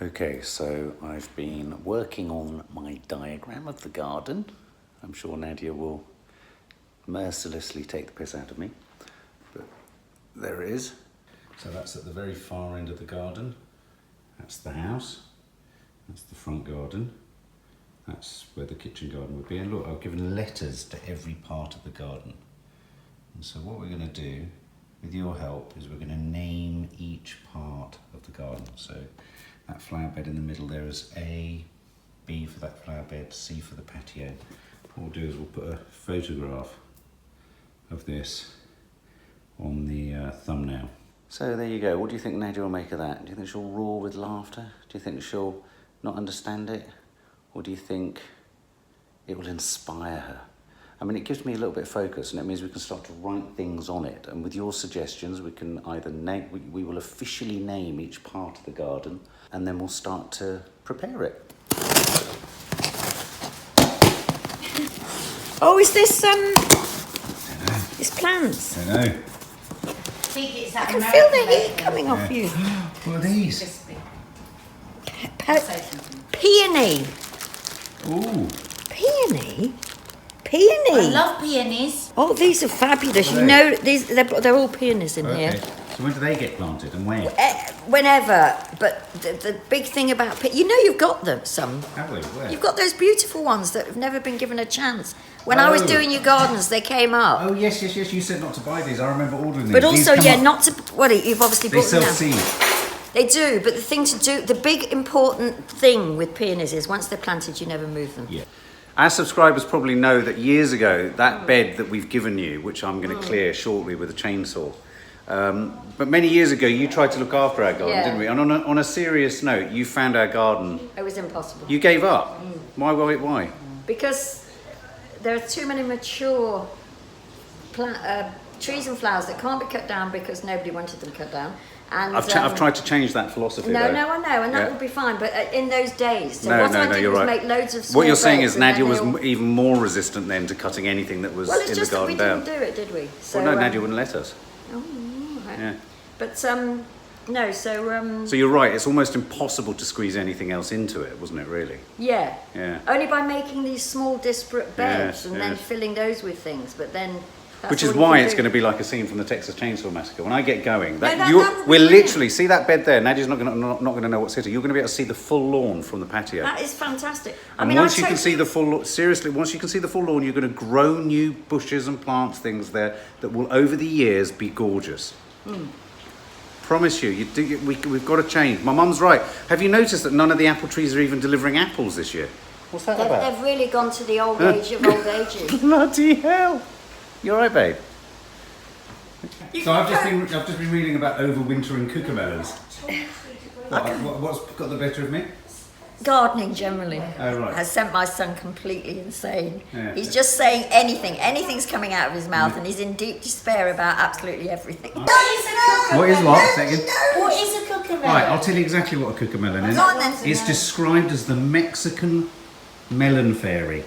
Okay, so I've been working on my diagram of the garden. I'm sure Nadia will mercilessly take the piss out of me, but there it is. So that's at the very far end of the garden. That's the house. That's the front garden. That's where the kitchen garden would be. And look, I've given letters to every part of the garden. And so what we're going to do, with your help, is we're going to name each part of the garden. So that flower bed in the middle there is A, B for that flower bed, C for the patio. What we'll do is we'll put a photograph of this on the thumbnail. So there you go. What do you think Nadia will make of that? Do you think she'll roar with laughter? Do you think she'll not understand it? Or do you think it will inspire her? I mean, it gives me a little bit of focus, and it means we can start to write things on it. And with your suggestions, we can either we will officially name each part of the garden, and then we'll start to prepare it. Oh, is this It's plants? I know. I can feel the heat coming off you. What are these? Peony. Ooh. Peony? Peony? I love peonies. Oh, these are fabulous. You know, they're all peonies in here. So when do they get planted and where? Whenever. But the big thing about you know, you've got them, some. Have we? Where? You've got those beautiful ones that have never been given a chance. When I was doing your gardens, they came up. Oh, yes. You said not to buy these. I remember ordering these. But also, not to... Well, you've obviously bought them now. They sell seed. They do, but the thing to do... The big important thing with peonies is once they're planted, you never move them. Yeah. Our subscribers probably know that years ago, that bed that we've given you, which I'm going to clear shortly with a chainsaw, but many years ago, you tried to look after our garden, didn't we? And on a serious note, you found our garden... It was impossible. You gave up? Why? Because there are too many mature trees and flowers that can't be cut down because nobody wanted them cut down. And I've tried to change that philosophy. No, I know, and that would be fine. But in those days, so I did you're was right. make loads of small What you're saying beds, is Nadia was even more resistant then to cutting anything that was in the garden down. Well, it's just that we didn't do it, did we? So, well, no, Nadia wouldn't let us. Oh, right. Yeah. But no, so. So you're right. It's almost impossible to squeeze anything else into it, wasn't it? Really? Yeah. Yeah. Only by making these small, disparate beds and then filling those with things, but then. Which is why it's going to be like a scene from the Texas Chainsaw Massacre. When I get going, we're literally see that bed there. Nadia's not going to know what's hit her. You're going to be able to see the full lawn from the patio. That is fantastic. Once you can see the full lawn, you're going to grow new bushes and plants, things there that will, over the years, be gorgeous. Promise you, we've got to change. My mum's right. Have you noticed that none of the apple trees are even delivering apples this year? What's that about? They've really gone to the old age of old ages. Bloody hell! You all right, babe? So I've just been reading about overwintering cucamelons. What's got the better of me? Gardening generally has sent my son completely insane. Yeah. He's just saying anything. Anything's coming out of his mouth, and he's in deep despair about absolutely everything. What is what? Second. What is a cucamelon? Right, I'll tell you exactly what a cucamelon is. Go on, then. It's described as the Mexican melon fairy.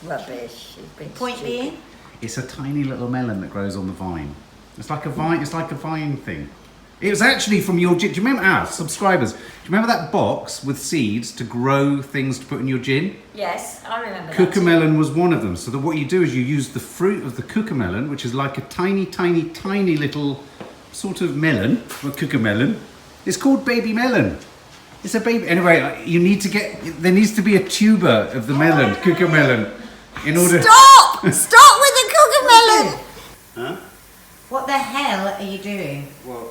Rubbish. You've been Point stupid. being? It's a tiny little melon that grows on the vine. It's like a vine. It's like a vine thing. It was actually from your gin. Do you remember our subscribers? Do you remember that box with seeds to grow things to put in your gin? Yes, I remember that. Cucamelon was one of them. So that what you do is you use the fruit of the cucamelon, which is like a tiny little sort of melon, a cucamelon. It's called baby melon. It's a baby. Anyway, you need to there needs to be a tuber of the melon, cucamelon, in order. Stop with the cucamelon. Huh? What the hell are you doing? Well,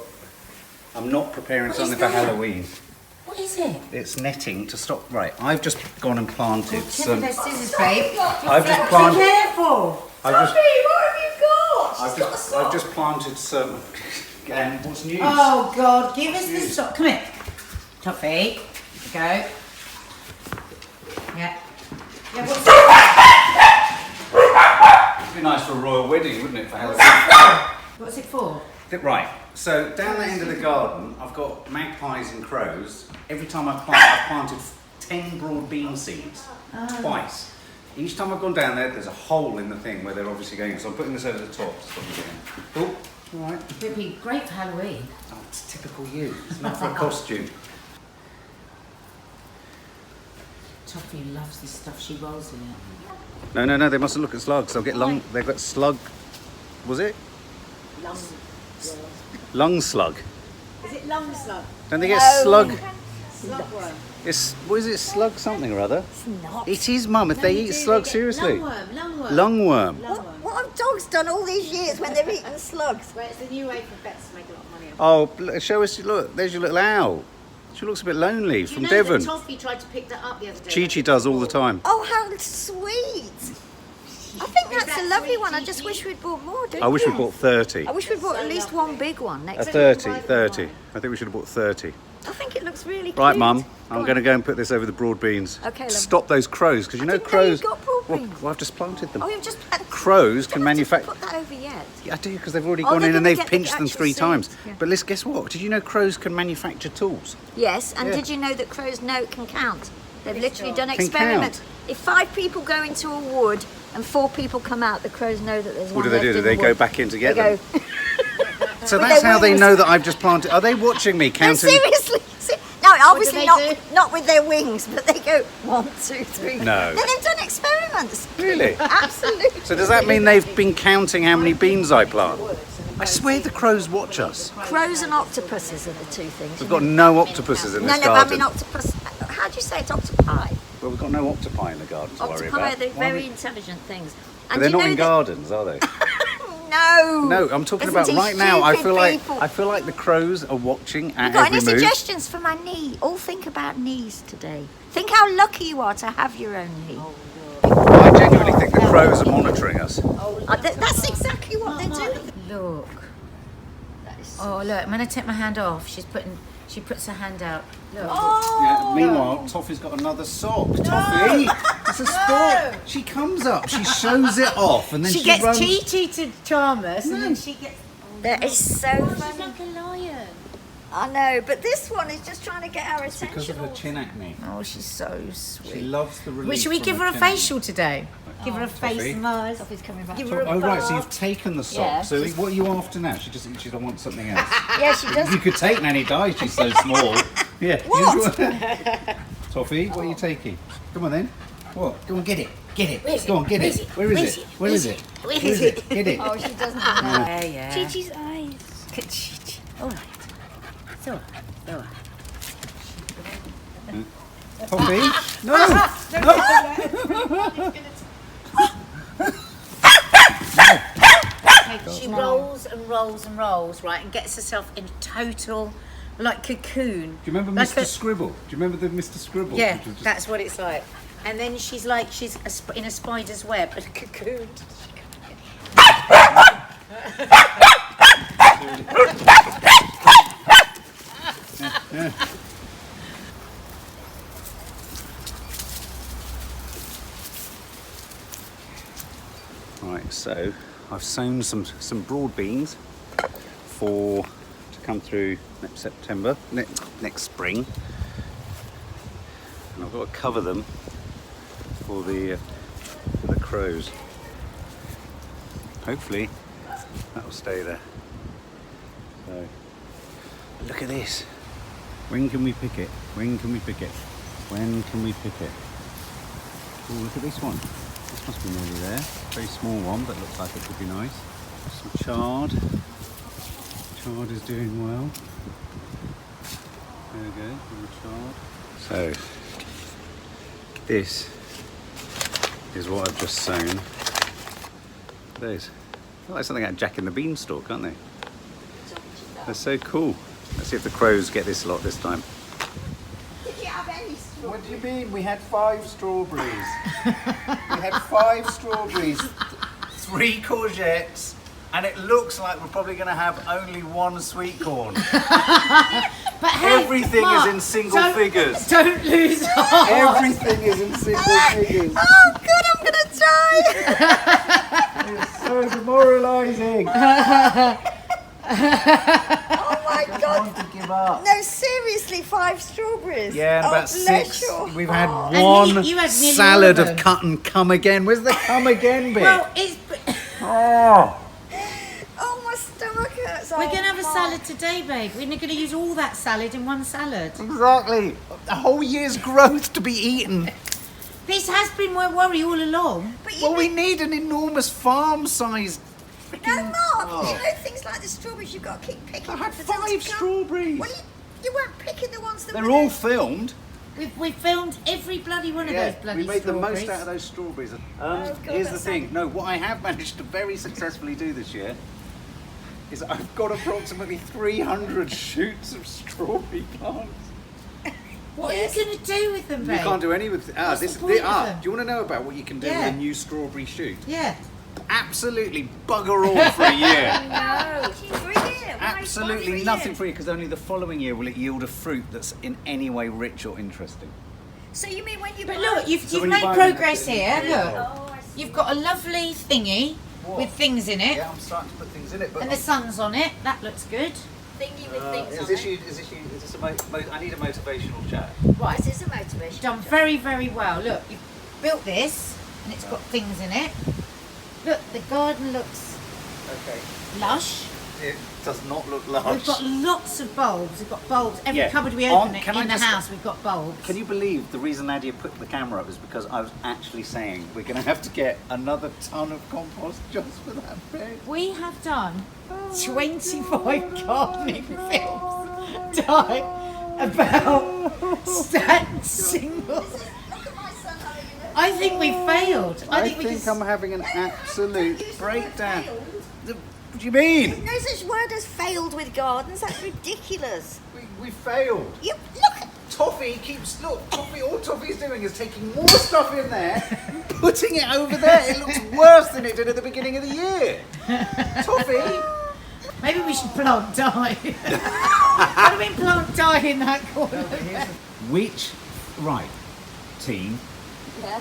I'm not preparing something for Halloween. What is it? It's netting to stop. Right, I've just gone and planted some. There's scissors, babe. I've just planted. Be careful. What have you got? I've just planted some. Again, what's news? Oh God, give us the stop. Come here, Toffee. Go. Yeah. Yeah. What's It'd be nice for a royal wedding, wouldn't it, for Halloween? What's it for? Right, so down the end of the garden, I've got magpies and crows. Every time I plant, I've planted 10 broad bean seeds, twice. Each time I've gone down there, there's a hole in the thing where they're obviously going. So I'm putting this over the top to stop them getting. Oh, all right. It'd be great for Halloween. Oh, it's typical you. It's not for a costume. Toffee loves this stuff. She rolls in it. No, they mustn't look at slugs. They'll get lung. They've got slug. Was it? Lung slug. Is it lung slug? Don't they get slug? Slugworm. It's, what is it? Slug something or other? It's not. It is, Mum. If they eat slugs, seriously. Lungworm. Lungworm. What have dogs done all these years when they've eaten slugs? Well, it's the new way for vets to make a lot of money. Show us. Look, there's your little owl. She looks a bit lonely from Do you know Devon. that Toffee tried to pick that up the other day? Chi-Chi does all the time. Oh, how sweet! I think that's that a lovely sweet, one. I just Chi-Chi? wish we'd bought more, don't I wish we you? bought 30. I wish we'd bought at least one big one A next time. 30. I think we should have bought 30. I think it looks really Right, cute. Mum. Go I'm on. going to go and put this over the broad beans. Okay, love. Stop those crows, because you know didn't know crows. you'd got broad beans. Well, I've just planted them. Oh, you've just... Crows can Don't manufacture. put that over yet. Yeah, I do, because they've already Oh, gone they're in and gonna they've get the pinched them actual 3 times. seeds, yeah. But let's guess what? Did you know crows can manufacture tools? Yes, and Yeah. did you know that crows can count? They've literally done Can experiments. count. If 5 people go into a wood and 4 people come out, the crows know that there's What one do they left do? in Do the they go wood. back in to get They them? go... So With that's their how they wings. know that I've just planted. Are they watching me No, counting? seriously. No, obviously they not, do? not with their wings, but they go 1, 2, 3. No. Then they've done experiments. Really? Absolutely. So does that mean they've been counting how many beans I plant? I swear the crows watch us. Crows and octopuses are the 2 things. We've got no octopuses in No, this but I garden. mean octopus. How do you say it? Octopi. Well, we've got no octopi in the garden to worry Octopi about. are the Why very we- intelligent things. But And they're do you not know in that- gardens, are they? No. No, I'm talking Listen about to right now. I stupid feel people. like the crows are watching at You got every any move. suggestions for my knee? All think about knees today. Think how lucky you are to have your own knee. I genuinely think the crows are monitoring us. That's exactly what they do. Look. That is so- Oh, look. I'm going to take my hand off. She puts her hand out. Look. Oh. Meanwhile, Toffee's got another sock. Toffee, it's a sock. She comes up, she shows it off, and then She gets runs. Chi-Chi to charm us, and then she gets... That is so funny. like a lion. I know, but this one is just trying to get our attention. Because of her chin acne. Oh, she's so sweet. She loves the relief. Should we from give her a chin facial today? Give her a Toffee. face mask. Toffee's coming back. Give to her a Oh right, so bath. you've taken the sock. Yeah. So what are you after now? She don't want something else. Yeah, she does. You could take Nanny Di, she's so small. Yeah. What? Toffee, what are you taking? Come on then. What? Go on, get it. Get it. Where's Go on, get it? it. Where is it? Where is it? Where Where is it? Get it. Oh, she doesn't know. Yeah, yeah. Chi-Chi's eyes. Look at Chi-Chi. All right. So. Toffee? No! She rolls and rolls and rolls, right, and gets herself in a total, like, cocoon. Do you remember Like Mr. Scribble? Do you remember the Mr. Scribble? Yeah, Which was just- that's what it's like. And then she's like, in a spider's web, but cocooned. Right, so I've sown some broad beans to come through next September, next spring, and I've got to cover them for the crows. Hopefully that'll stay there. So look at this. When can we pick it? When can we pick it? When can we pick it? Oh, look at this one. This must be nearly there. Very small one, but looks like it could be nice. Some chard. Chard is doing well. There we go, little chard. So, this is what I've just sown. Those. They're like something out of Jack and the Beanstalk, aren't they? They're so cool. Let's see if the crows get this lot this time. Did you have any straw? What do you mean? We had 5 strawberries. We had 5 strawberries, 3 courgettes, and it looks like we're probably going to have only 1 sweet corn. But hey, Everything Mark, is in single figures. Don't lose heart. Everything is in single figures. Oh, God, I'm going to die. It's so demoralising. Oh, my I God. want to give up. No, seriously, 5 strawberries. Yeah, and Oh, about bless 6. your We've had heart. one you had nearly salad all of of them. cut and come again. Where's the come again bit? Well, it's... Oh. Oh, my stomach hurts. We're Oh, going to have a Mark. salad today, babe. We're going to use all that salad in one salad. Exactly. A whole year's growth to be eaten. This has been my worry all along. But you Well, we need an enormous farm-sized. No, Mark, Oh. you know things like the strawberries, you've got to keep picking. I had for them to 5 come. strawberries. Well, you weren't picking the ones that They're were all there. filmed. We've filmed every bloody one of those bloody we made the strawberries. most out of those strawberries. God, Here's the that's thing. No, what I have managed to very successfully do this year is I've got approximately 300 shoots of strawberry plants. What are you going to do with them, You babe? can't do any with What's the point of them? Do you want to know about what you can do Yeah. with a new strawberry shoot? Yeah. Absolutely bugger all for a year. No, for a year. Why Absolutely for a nothing year? for you, because only the following year will it yield a fruit that's in any way rich or interesting. So you mean when you But buy- look, you've So when made you buy progress them- here. Look, Oh, I see. you've got a lovely thingy What? with things in it, Yeah, I'm starting to put things in it, but and the sun's on it. That looks good. Thingy with things is on this it. you? Is this I need a motivational chat. Right. This is a motivation. Done very, very well. Look, you've built this, and it's got things in it. Look, the garden looks Okay. lush. It does not look large. We've got lots of bulbs. We've got bulbs. Every Yeah. cupboard we open Can I in the just- house, we've got bulbs. Can you believe the reason Nadia put the camera up is because I was actually saying we're going to have to get another ton of compost just for that bed. We have done 25 gardening films done about single. Look at my son having a I think we failed. I think we think just. I'm having an Don't absolute use the word breakdown. failed. What do you mean? No such word as failed with gardens. That's ridiculous. We failed. You look. Toffee keeps Toffee. All Toffee's doing is taking more stuff in there, and putting it over there. It looks worse than it did at the beginning of the year. Toffee. Maybe we should plant dye. Why do we plant dye in that corner? Team? Yeah.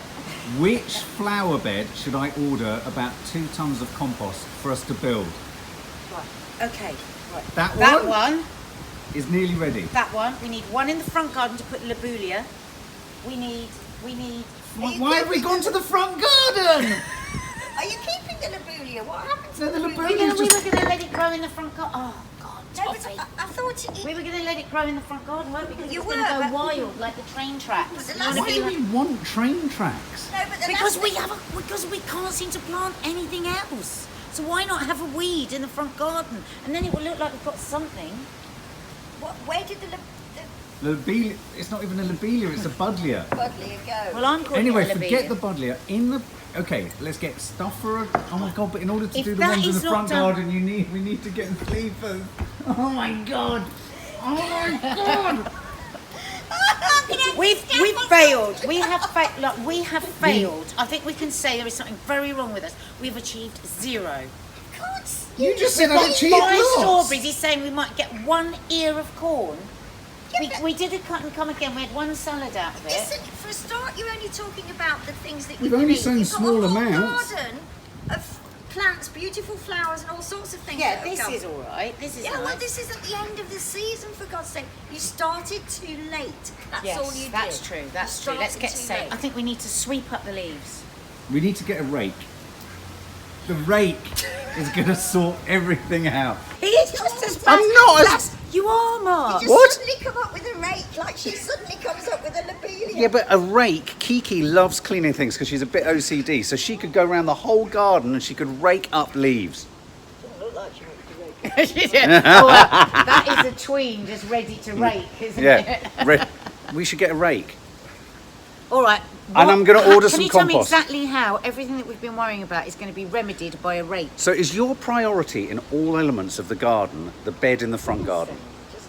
Which flower bed should I order about 2 tons of compost for us to build? Okay. That one That one. is nearly ready. That one. We need one in the front garden to put lobelia. We need. Why have we gone to the front garden? Are you keeping the lobelia? What happened to No, the the lobelia- We Just- were going to let it grow in the front garden. Oh God, No, but Toffee. I thought We were going to let it grow in the front garden, weren't we? Because You it was going to were, go but- wild like the train tracks. But the You last wanna Why be do like- we want train tracks? No, but the Because last we can't seem to plant anything else. So why not have a weed in the front garden, and then it will look like we've got something. Where did the Lobelia. It's not even a lobelia. It's a buddleia. buddleia go? Well, I'm calling Anyway, it a forget lobelia. the buddleia. Okay, let's get stuff for a. Oh my god! But in order to If do the that ones in the is not front done- garden, we need to get sleepers. Oh my god! Oh my god! We've failed. We have failed. I think we can say there is something very wrong with us. We've achieved 0. You just said I've achieved 5 lots. strawberries. He's saying we might get 1 ear of corn. Yeah, We did a cut and come again. We had 1 salad out of it. Listen, for a start, you're only talking about the things that We've you can only eat. sown You've got small a whole amounts. garden of plants, beautiful flowers, and all sorts of things. Yeah, that have this come. is all right. This is Yeah, nice. well, this is at the end of the season, for God's sake. You started too late. That's all you did. That's true. That's You true. Let's started get too set. late. I think we need to sweep up the leaves. We need to get a rake. The rake is going to sort everything out. He is just as I'm not as. You are, Mark. You just What? suddenly come up with a rake, like she suddenly comes up with a lobelia. Yeah, but a rake, Kiki loves cleaning things because she's a bit OCD, so she could go around the whole garden and she could rake up leaves. Doesn't look like she wants to rake. Oh, well, that is a tween just ready to rake, isn't it? Yeah, we should get a rake. All right. And I'm gonna order some Can you tell me compost. exactly how everything that we've been worrying about is going to be remedied by a rake? So is your priority in all elements of the garden the bed in the front garden?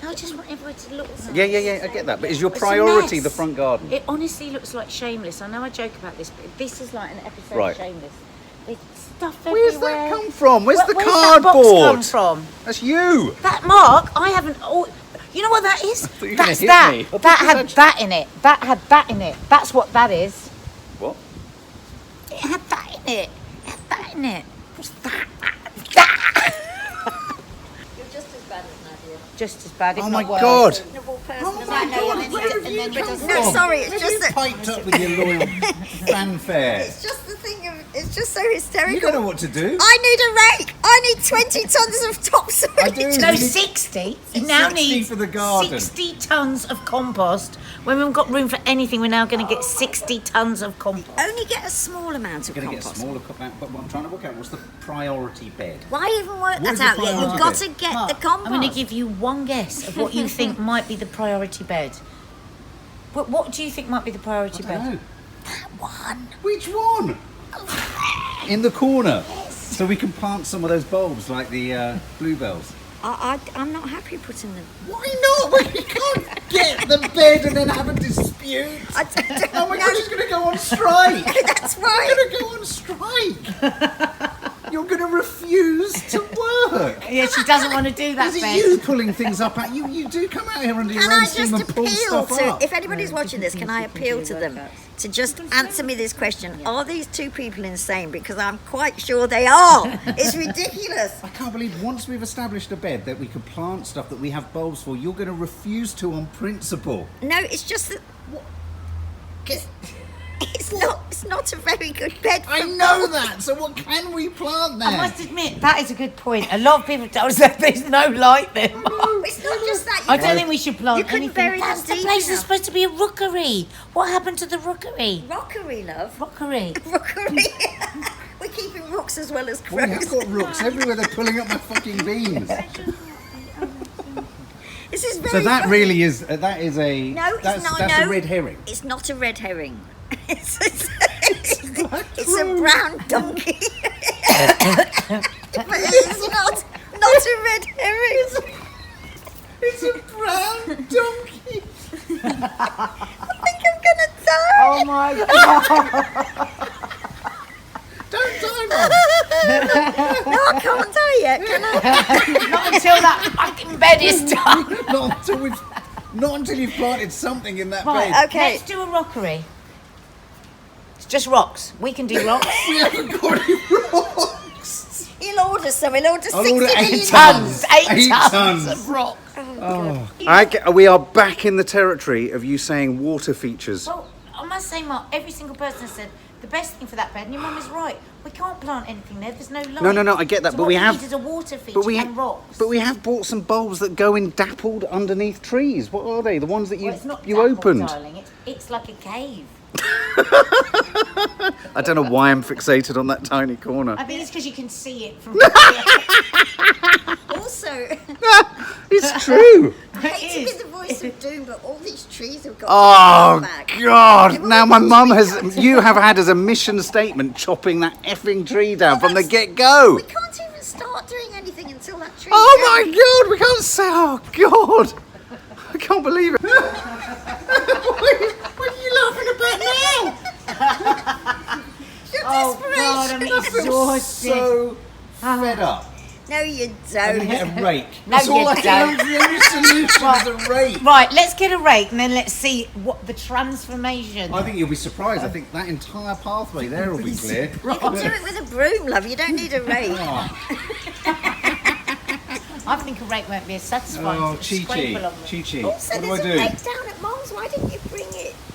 I just want everyone to look nice. Yeah, I get that. But is your It's a priority mess. the front garden? It honestly looks like Shameless. I know I joke about this, but this is like an episode Right. of Shameless. There's stuff Where's everywhere. that come from? Where's the Where's that box cardboard? come from? That's you. That Mark, I haven't. Oh, you know what that is? thought you were gonna That's hit that. me. That had that in it. That had that in it. That's what that is. What? It had that in it. It had that in it. What's that? You're just as bad as Nadia. Just as bad. If Oh not my worse. god. Reasonable person Oh as my I know, god, and then where you- have and you then come doesn't- from? No, sorry, it's Where just have you that. piped up with your loyal fanfare. It's just the thing of. It's just so hysterical. You don't know what to do. I need a rake. I need 20 tons of topsoil. I do. No, We need 60. You now 60 need for the garden. 60 tons of compost. When we haven't got room for anything, we're now going to get 60 tons of compost. Only get a small amount of We're going to get a compost. smaller cup out, but what I'm trying to work out, what's the priority bed? Why even work What is that the out yet? You've priority got bed? to get Mark, the compost. I'm going to give you one guess of what you think might be the priority bed. What do you think might be the priority I bed? don't know. that one. Which one? In the corner. So we can plant some of those bulbs like the bluebells. I'm not happy putting them. Why not? Well, you can't get the bed and then have a dispute. I don't Oh my know. God, she's going to go on strike. That's right. You're going to go on strike. You're going to refuse to work. Yeah, she doesn't want to do that Is it bed. you pulling things up at you? You do come out here under your Can own I steam just and pull appeal stuff to, up. if anybody's watching this, can I appeal to them to just answer me this question? Are these two people insane? Because I'm quite sure they are. It's ridiculous. I can't believe once we've established a bed that we can plant stuff that we have bulbs for, you're going to refuse to on principle. No, it's just that Get, it's not a very good bed for I know that, so what can we plant there? I must admit, that is a good point. A lot of people tell us that there's no light there. It's not just that. I don't think we should plant You couldn't anything. bury them That's the deep place that's enough. supposed to be a rookery. What happened to the rookery? Rockery, love. Rockery. Rockery. We're keeping rocks as well as We have crows. got rooks everywhere, they're pulling up my fucking beans. This is very So that funny. really is, that is a, No, it's that's, not. that's no. a red herring. It's not a red herring. It's a brown donkey. But it's not a red herring. It's a brown donkey. I think I'm gonna die. Oh my god. Don't die, Mum. No, I can't die yet, can I? Not until that fucking bed is done. Not until you've planted something in that Right, bed. Okay. let's do a rockery. It's just rocks. We can do rocks. We haven't got any rocks. He'll order some. He'll order 60 order 8 million. tons. 8 8 tons tons. of rock. We are back in the territory of you saying water features. Well, I must say, Mark, every single person has said the best thing for that bed, and your mum is right. We can't plant anything there. There's no light. No, I get that, So but what we we have- need is a water feature But we, and rocks. but we have bought some bulbs that go in dappled underneath trees. What are they? The ones that Well, it's not you dappled, opened? darling. It's like a cave. I don't know why I'm fixated on that tiny corner. I think it's because you can see it from Also, It's true. I hate is. to be the voice of doom, but all these trees have got Oh back. God! Now my mum has. You have had as a mission statement chopping that effing tree down from the get-go. We can't even start doing anything until that tree. Oh my God! We can't say. Oh God! I can't believe it. What are you laughing about now? Your Oh desperation. God, I'm I feel exhausted. so fed up. No, you I'm gonna don't. get a rake. No, That's all you I can. don't. The only solution is a rake. Right, let's get a rake and then let's see what the transformation. I think you'll be surprised. I think that entire pathway there will be clear. You can do it with a broom, love. You don't need a rake. I think a rake won't be as satisfying Oh, as a scrape along them. Chi-Chi. Also, What do there's I a do? rake down at Mom's. Why didn't you